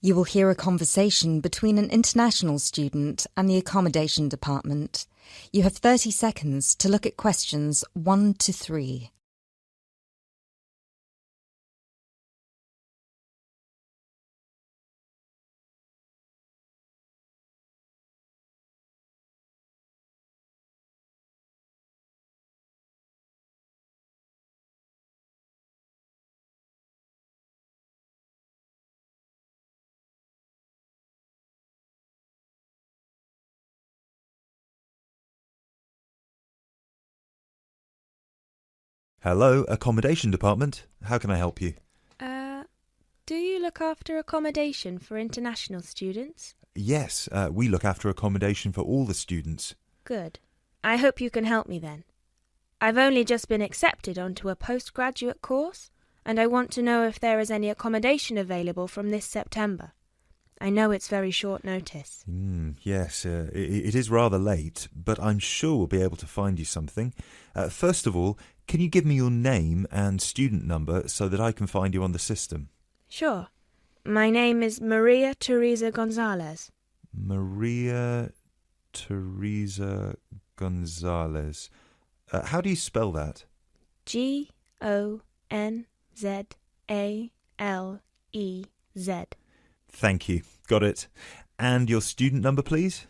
You will hear a conversation between an international student and the accommodation department. You have 30 seconds to look at questions 1 to 3. Hello, accommodation department. How can I help you? Do you look after accommodation for international students? Yes, we look after accommodation for all the students. Good. I hope you can help me then. I've only just been accepted onto a postgraduate course, and I want to know if there is any accommodation available from this September. I know it's very short notice. Yes, it is rather late, but I'm sure we'll be able to find you something. First of all, can you give me your name and student number so that I can find you on the system? Sure. My name is Maria Teresa Gonzalez. Maria Teresa Gonzalez. How do you spell that? Gonzalez. Thank you. Got it. And your student number, please?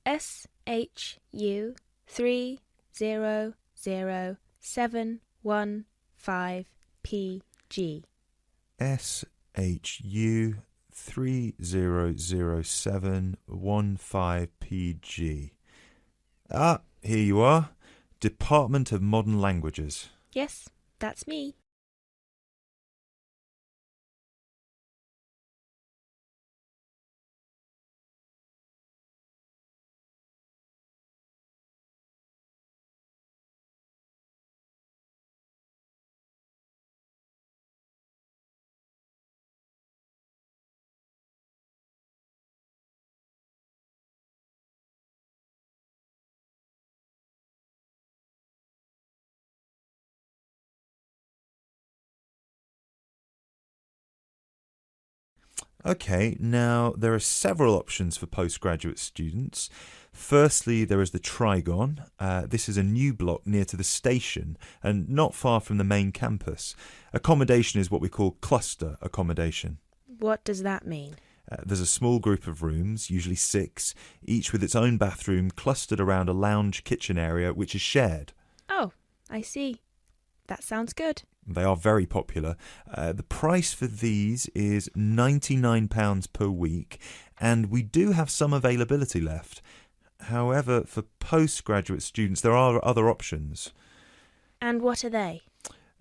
SHU 300715PG. SHU 300715PG. Ah, here you are. Department of Modern Languages. Yes, that's me. Okay, now there are several options for postgraduate students. Firstly, there is the Trigon. This is a new block near to the station and not far from the main campus. Accommodation is what we call cluster accommodation. What does that mean? There's a small group of rooms, usually 6, each with its own bathroom clustered around a lounge kitchen area which is shared. Oh, I see. That sounds good. They are very popular. The price for these is £99 per week, and we do have some availability left. However, for postgraduate students, there are other options. And what are they?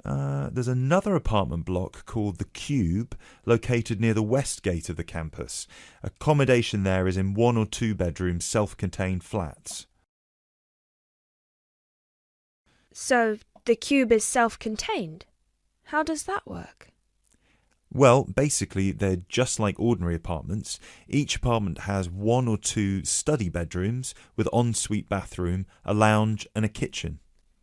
There's another apartment block called The Cube, located near the west gate of the campus. Accommodation there is in 1 or 2 bedroom self-contained flats. So, the cube is self-contained? How does that work? Well, basically, they're just like ordinary apartments. Each apartment has 1 or 2 study bedrooms with ensuite bathroom, a lounge and a kitchen.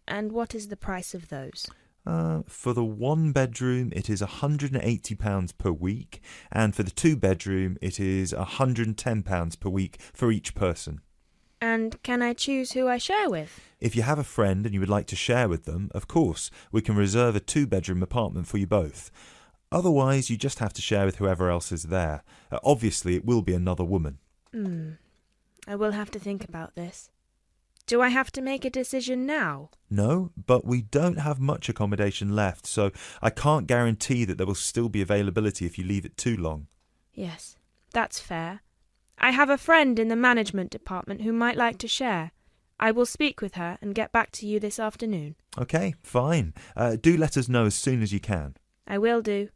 And what is the price of those? For the 1 bedroom, it is £180 per week, and for the 2 bedroom, it is £110 per week for each person. And can I choose who I share with? If you have a friend and you would like to share with them, of course, we can reserve a 2-bedroom apartment for you both. Otherwise, you just have to share with whoever else is there. Obviously, it will be another woman. I will have to think about this. Do I have to make a decision now? No, but we don't have much accommodation left, so I can't guarantee that there will still be availability if you leave it too long. Yes, that's fair. I have a friend in the management department who might like to share. I will speak with her and get back to you this afternoon. Okay, fine. Do let us know as soon as you can. I will do.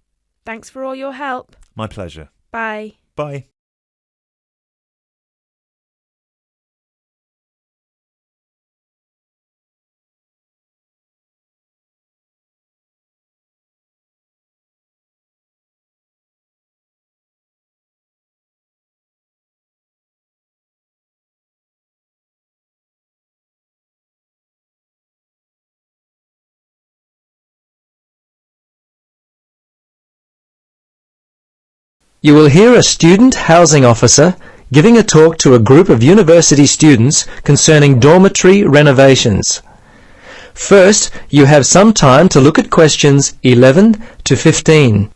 Thanks for all your help. My pleasure. Bye. Bye. You will hear a student housing officer giving a talk to a group of university students concerning dormitory renovations. First, you have some time to look at questions 11 to 15.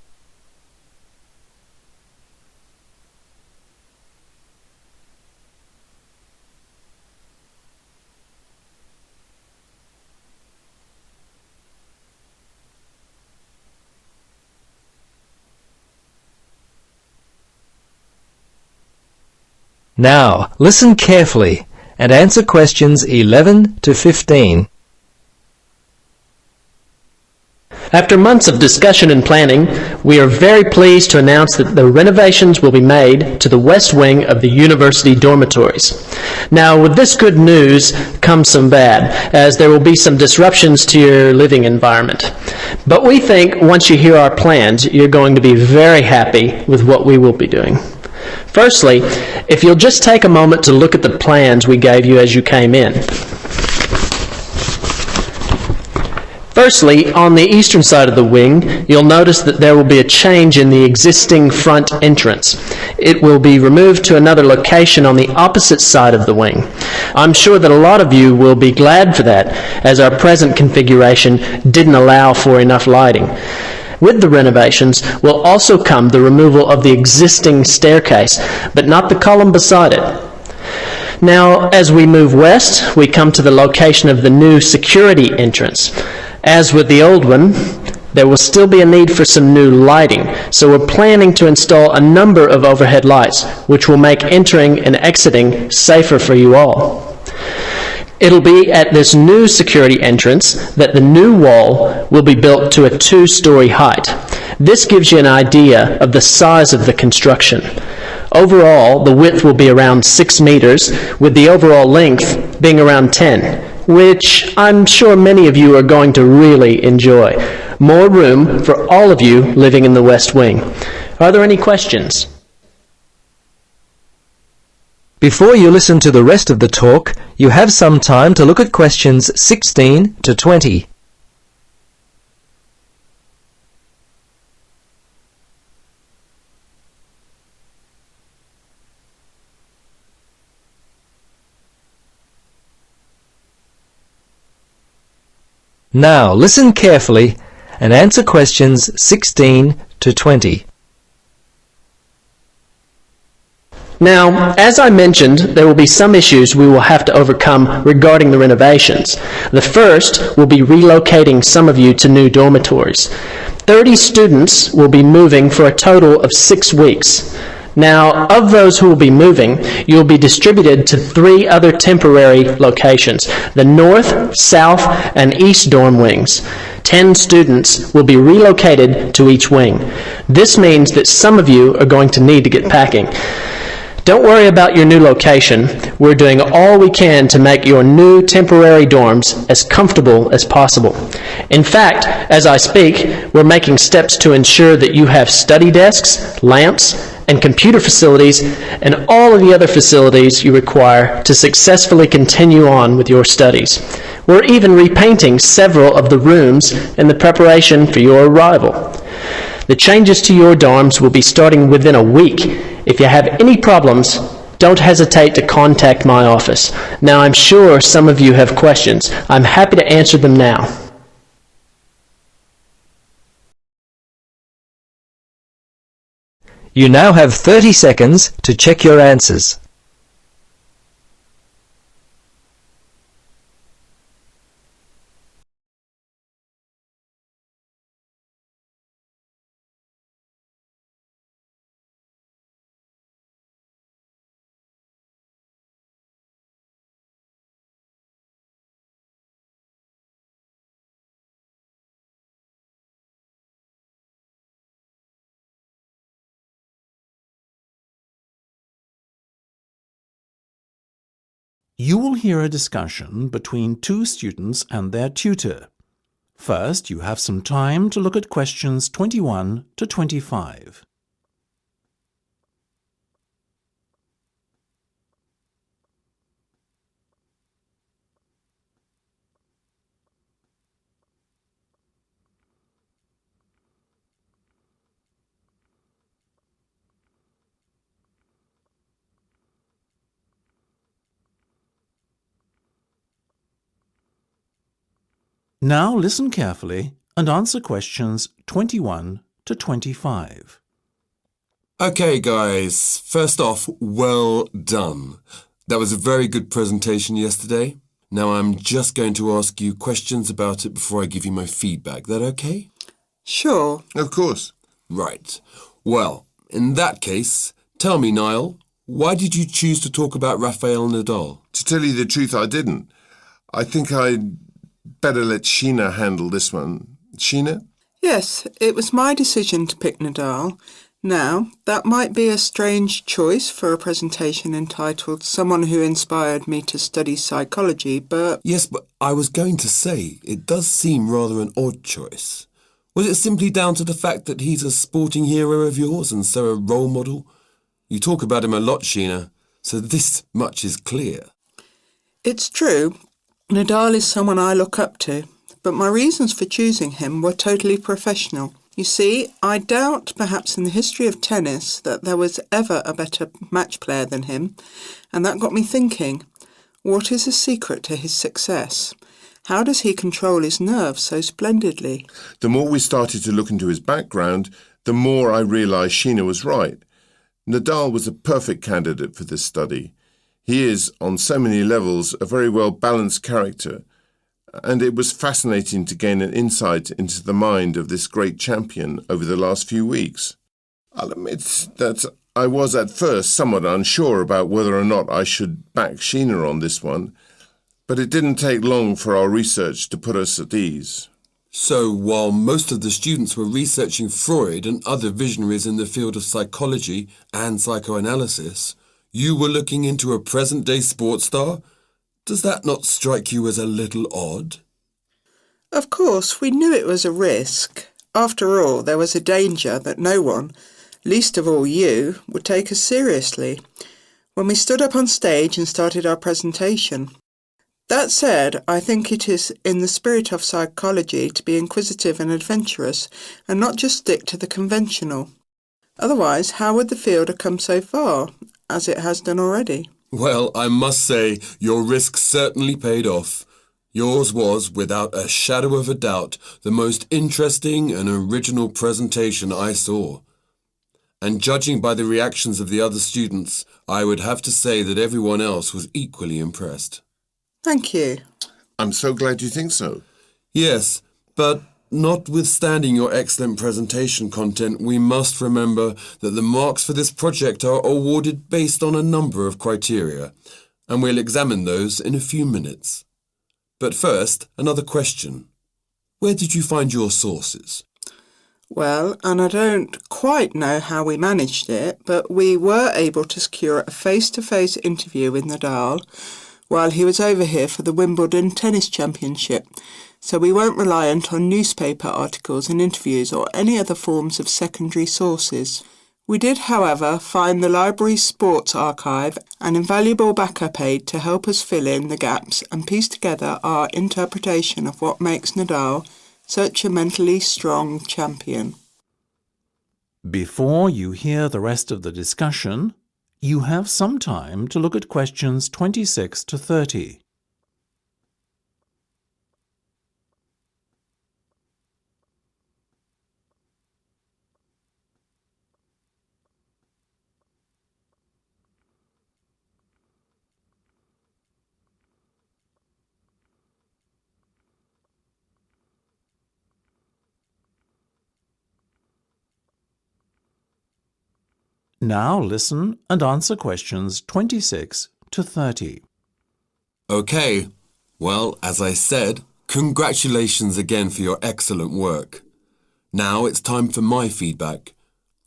Now, listen carefully and answer questions 11 to 15. After months of discussion and planning, we are very pleased to announce that the renovations will be made to the west wing of the university dormitories. Now, with this good news comes some bad, as there will be some disruptions to your living environment. But we think once you hear our plans, you're going to be very happy with what we will be doing. Firstly, if you'll just take a moment to look at the plans we gave you as you came in. Firstly, on the eastern side of the wing, you'll notice that there will be a change in the existing front entrance. It will be removed to another location on the opposite side of the wing. I'm sure that a lot of you will be glad for that, as our present configuration didn't allow for enough lighting. With the renovations will also come the removal of the existing staircase, but not the column beside it. Now, as we move west, we come to the location of the new security entrance. As with the old one, there will still be a need for some new lighting, so we're planning to install a number of overhead lights, which will make entering and exiting safer for you all. It'll be at this new security entrance that the new wall will be built to a 2-story height. This gives you an idea of the size of the construction. Overall, the width will be around 6 meters, with the overall length being around 10, which I'm sure many of you are going to really enjoy. More room for all of you living in the West Wing. Are there any questions? Before you listen to the rest of the talk, you have some time to look at questions 16 to 20. Now, listen carefully and answer questions 16 to 20. Now, as I mentioned, there will be some issues we will have to overcome regarding the renovations. The first will be relocating some of you to new dormitories. 30 students will be moving for a total of 6 weeks. Now, of those who will be moving, you will be distributed to 3 other temporary locations, the north, south, and east dorm wings. 10 students will be relocated to each wing. This means that some of you are going to need to get packing. Don't worry about your new location. We're doing all we can to make your new temporary dorms as comfortable as possible. In fact, as I speak, we're making steps to ensure that you have study desks, lamps, and computer facilities, and all of the other facilities you require to successfully continue on with your studies. We're even repainting several of the rooms in the preparation for your arrival. The changes to your dorms will be starting within a week. If you have any problems, don't hesitate to contact my office. Now, I'm sure some of you have questions. I'm happy to answer them now. You now have 30 seconds to check your answers. You will hear a discussion between 2 students and their tutor. First, you have some time to look at questions 21 to 25. Now listen carefully and answer questions 21 to 25. Okay, guys. First off, well done. That was a very good presentation yesterday. Now I'm just going to ask you questions about it before I give you my feedback. That okay? Sure. Of course. Right. Well, in that case, tell me, Niall, why did you choose to talk about Rafael Nadal? To tell you the truth, I didn't. I think I'd better let Sheena handle this one. Sheena? Yes, it was my decision to pick Nadal. Now, that might be a strange choice for a presentation entitled Someone Who Inspired Me to Study Psychology, but... Yes, but I was going to say, it does seem rather an odd choice. Was it simply down to the fact that he's a sporting hero of yours and so a role model? You talk about him a lot, Sheena, so this much is clear. It's true. Nadal is someone I look up to, but my reasons for choosing him were totally professional. You see, I doubt perhaps in the history of tennis that there was ever a better match player than him, and that got me thinking, what is the secret to his success? How does he control his nerves so splendidly? The more we started to look into his background, the more I realised Sheena was right. Nadal was a perfect candidate for this study. He is, on so many levels, a very well-balanced character, and it was fascinating to gain an insight into the mind of this great champion over the last few weeks. I'll admit that I was at first somewhat unsure about whether or not I should back Sheena on this one, but it didn't take long for our research to put us at ease. So, while most of the students were researching Freud and other visionaries in the field of psychology and psychoanalysis, you were looking into a present-day sports star? Does that not strike you as a little odd? Of course, we knew it was a risk. After all, there was a danger that no one, least of all you, would take us seriously when we stood up on stage and started our presentation. That said, I think it is in the spirit of psychology to be inquisitive and adventurous and not just stick to the conventional. Otherwise, how would the field have come so far, as it has done already? Well, I must say, your risk certainly paid off. Yours was, without a shadow of a doubt, the most interesting and original presentation I saw. And judging by the reactions of the other students, I would have to say that everyone else was equally impressed. Thank you. I'm so glad you think so. Yes, but notwithstanding your excellent presentation content, we must remember that the marks for this project are awarded based on a number of criteria, and we'll examine those in a few minutes. But first, another question. Where did you find your sources? Well, and I don't quite know how we managed it, but we were able to secure a face-to-face interview with Nadal while he was over here for the Wimbledon Tennis Championship, so we weren't reliant on newspaper articles and interviews or any other forms of secondary sources. We did, however, find the library's sports archive an invaluable backup aid to help us fill in the gaps and piece together our interpretation of what makes Nadal such a mentally strong champion. Before you hear the rest of the discussion, you have some time to look at questions 26 to 30. Now listen and answer questions 26 to 30. Okay, well, as I said, congratulations again for your excellent work. Now it's time for my feedback.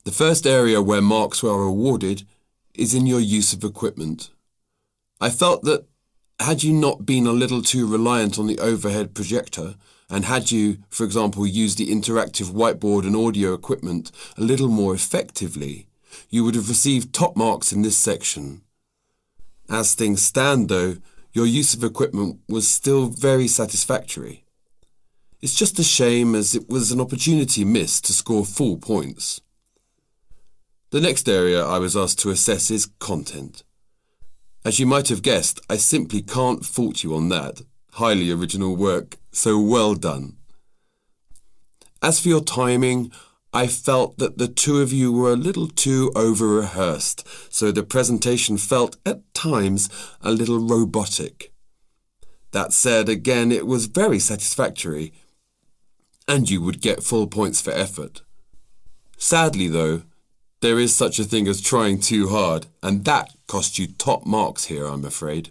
The first area where marks were awarded is in your use of equipment. I felt that had you not been a little too reliant on the overhead projector, and had you, for example, used the interactive whiteboard and audio equipment a little more effectively, you would have received top marks in this section. As things stand, though, your use of equipment was still very satisfactory. It's just a shame as it was an opportunity missed to score full points. The next area I was asked to assess is content. As you might have guessed, I simply can't fault you on that. Highly original work, so well done. As for your timing, I felt that the two of you were a little too over-rehearsed, so the presentation felt, at times, a little robotic. That said, again, it was very satisfactory, and you would get full points for effort. Sadly, though, there is such a thing as trying too hard, and that cost you top marks here, I'm afraid.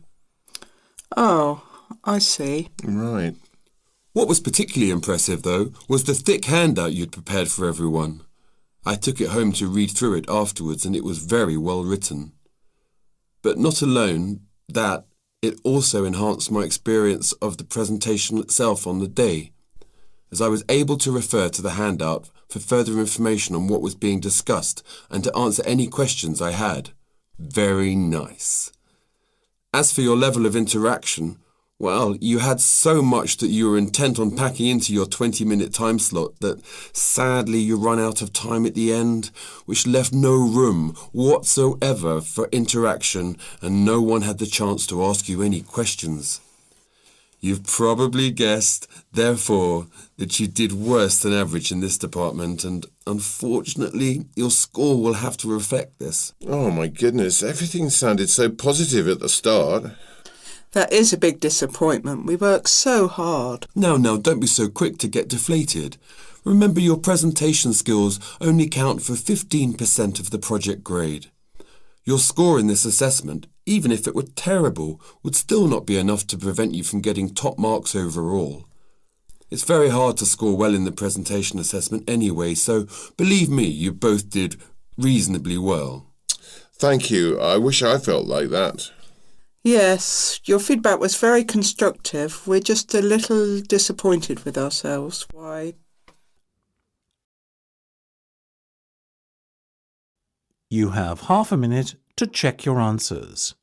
Oh, I see. Right. What was particularly impressive, though, was the thick handout you'd prepared for everyone. I took it home to read through it afterwards, and it was very well written. But not alone that, it also enhanced my experience of the presentation itself on the day, as I was able to refer to the handout for further information on what was being discussed and to answer any questions I had. Very nice. As for your level of interaction, well, you had so much that you were intent on packing into your 20-minute time slot that sadly you run out of time at the end, which left no room whatsoever for interaction, and no one had the chance to ask you any questions. You've probably guessed, therefore, that you did worse than average in this department, and unfortunately, your score will have to reflect this. Oh my goodness, everything sounded so positive at the start. That is a big disappointment. We worked so hard. Now, don't be so quick to get deflated. Remember, your presentation skills only count for 15% of the project grade. Your score in this assessment, even if it were terrible, would still not be enough to prevent you from getting top marks overall. It's very hard to score well in the presentation assessment anyway, so believe me, you both did reasonably well. Thank you. I wish I felt like that. Yes, your feedback was very constructive. We're just a little disappointed with ourselves. Why? You have half a minute to check your answers.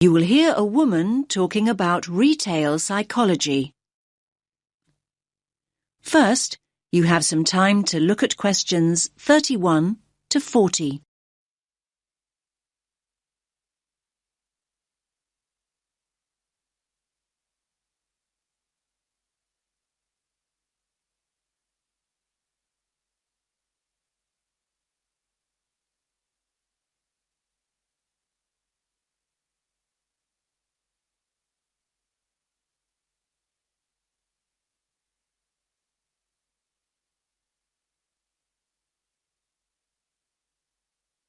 You will hear a woman talking about retail psychology. First, you have some time to look at questions 31 to 40.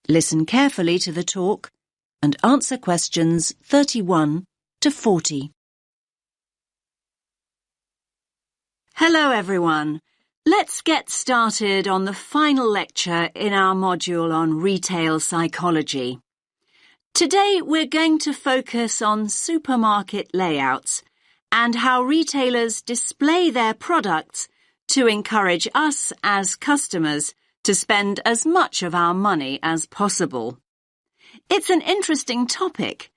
Listen carefully to the talk and answer questions 31 to 40. Hello everyone. Let's get started on the final lecture in our module on retail psychology. Today we're going to focus on supermarket layouts and how retailers display their products to encourage us as customers to spend as much of our money as possible. It's an interesting topic.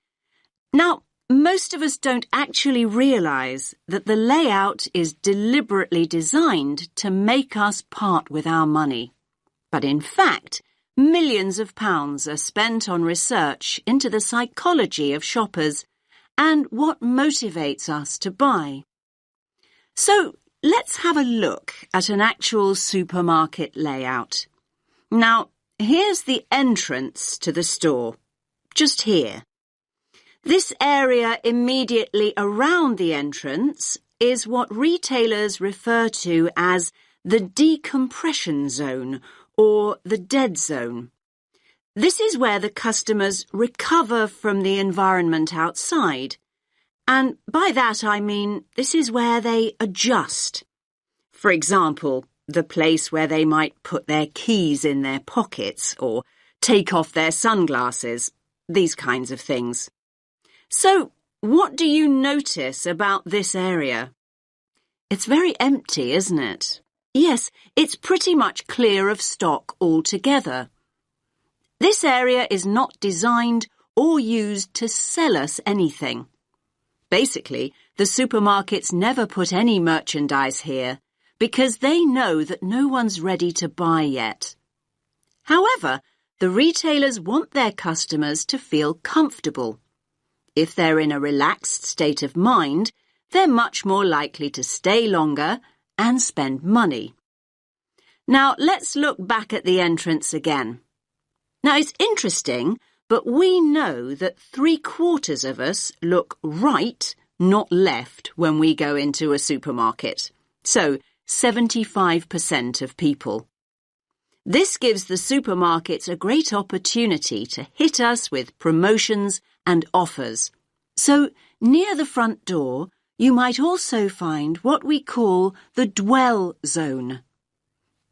Now, most of us don't actually realise that the layout is deliberately designed to make us part with our money. But in fact, millions of pounds are spent on research into the psychology of shoppers and what motivates us to buy. So, let's have a look at an actual supermarket layout. Now, here's the entrance to the store, just here. This area immediately around the entrance is what retailers refer to as the decompression zone or the dead zone. This is where the customers recover from the environment outside. And by that I mean this is where they adjust. For example, the place where they might put their keys in their pockets or take off their sunglasses, these kinds of things. So, what do you notice about this area? It's very empty, isn't it? Yes, it's pretty much clear of stock altogether. This area is not designed or used to sell us anything. Basically, the supermarkets never put any merchandise here because they know that no one's ready to buy yet. However, the retailers want their customers to feel comfortable. If they're in a relaxed state of mind, they're much more likely to stay longer and spend money. Now, let's look back at the entrance again. Now, it's interesting, but we know that 3/4 of us look right, not left, when we go into a supermarket. So, 75% of people. This gives the supermarkets a great opportunity to hit us with promotions and offers. So, near the front door, you might also find what we call the dwell zone.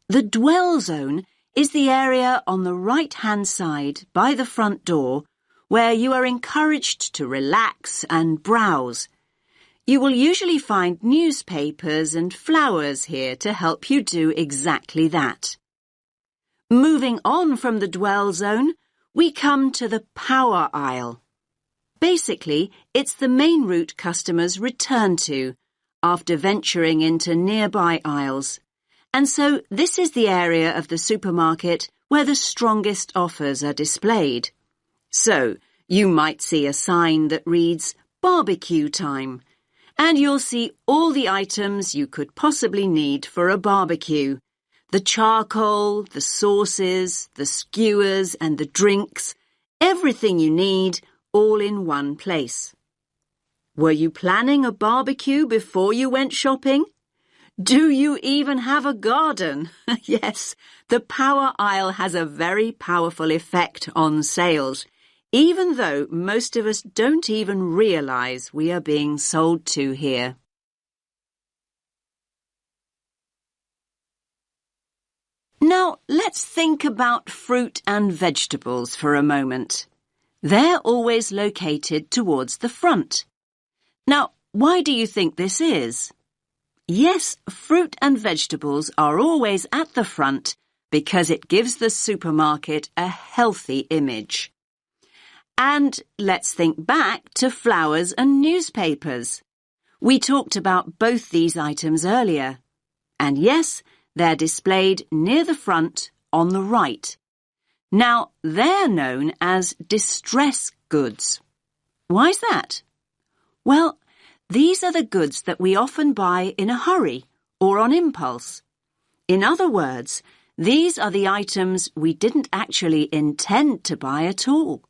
The dwell zone is the area on the right-hand side by the front door where you are encouraged to relax and browse. You will usually find newspapers and flowers here to help you do exactly that. Moving on from the dwell zone, we come to the power aisle. Basically, it's the main route customers return to after venturing into nearby aisles. And so this is the area of the supermarket where the strongest offers are displayed. So you might see a sign that reads barbecue time, and you'll see all the items you could possibly need for a barbecue. The charcoal, the sauces, the skewers and the drinks, everything you need, all in one place. Were you planning a barbecue before you went shopping? Do you even have a garden? Yes, the power aisle has a very powerful effect on sales, even though most of us don't even realise we are being sold to here. Now, let's think about fruit and vegetables for a moment. They're always located towards the front. Now, why do you think this is? Yes, fruit and vegetables are always at the front because it gives the supermarket a healthy image. And let's think back to flowers and newspapers. We talked about both these items earlier. And yes, they're displayed near the front on the right. Now, they're known as distress goods. Why's that? Well, these are the goods that we often buy in a hurry or on impulse. In other words, these are the items we didn't actually intend to buy at all.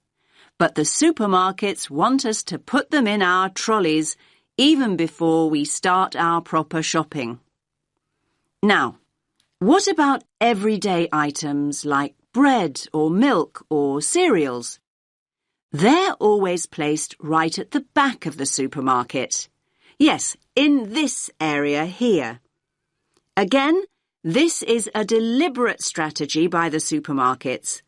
But the supermarkets want us to put them in our trolleys even before we start our proper shopping. Now, what about everyday items like bread or milk or cereals? They're always placed right at the back of the supermarket. Yes, in this area here. Again, this is a deliberate strategy by the supermarkets.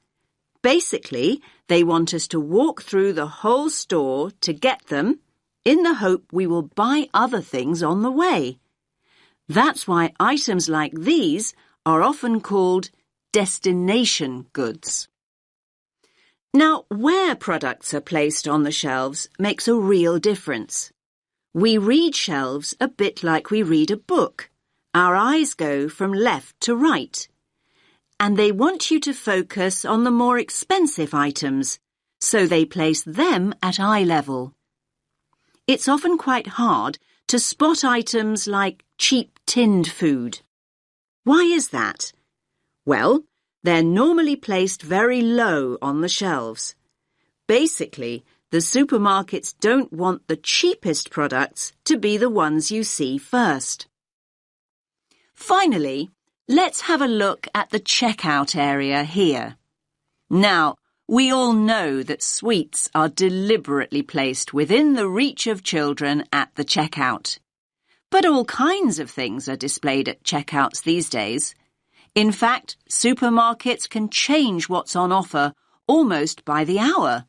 Basically, they want us to walk through the whole store to get them in the hope we will buy other things on the way. That's why items like these are often called destination goods. Now, where products are placed on the shelves makes a real difference. We read shelves a bit like we read a book. Our eyes go from left to right. And they want you to focus on the more expensive items, so they place them at eye level. It's often quite hard to spot items like cheap tinned food. Why is that? Well, they're normally placed very low on the shelves. Basically, the supermarkets don't want the cheapest products to be the ones you see first. Finally, let's have a look at the checkout area here. Now, we all know that sweets are deliberately placed within the reach of children at the checkout. But all kinds of things are displayed at checkouts these days. In fact, supermarkets can change what's on offer almost by the hour.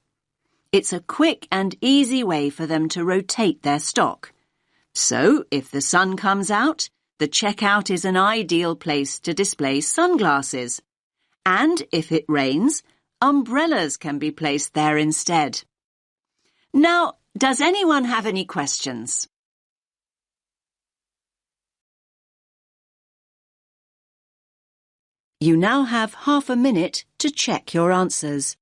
It's a quick and easy way for them to rotate their stock. So, if the sun comes out, the checkout is an ideal place to display sunglasses. And if it rains, umbrellas can be placed there instead. Now, does anyone have any questions? You now have half a minute to check your answers.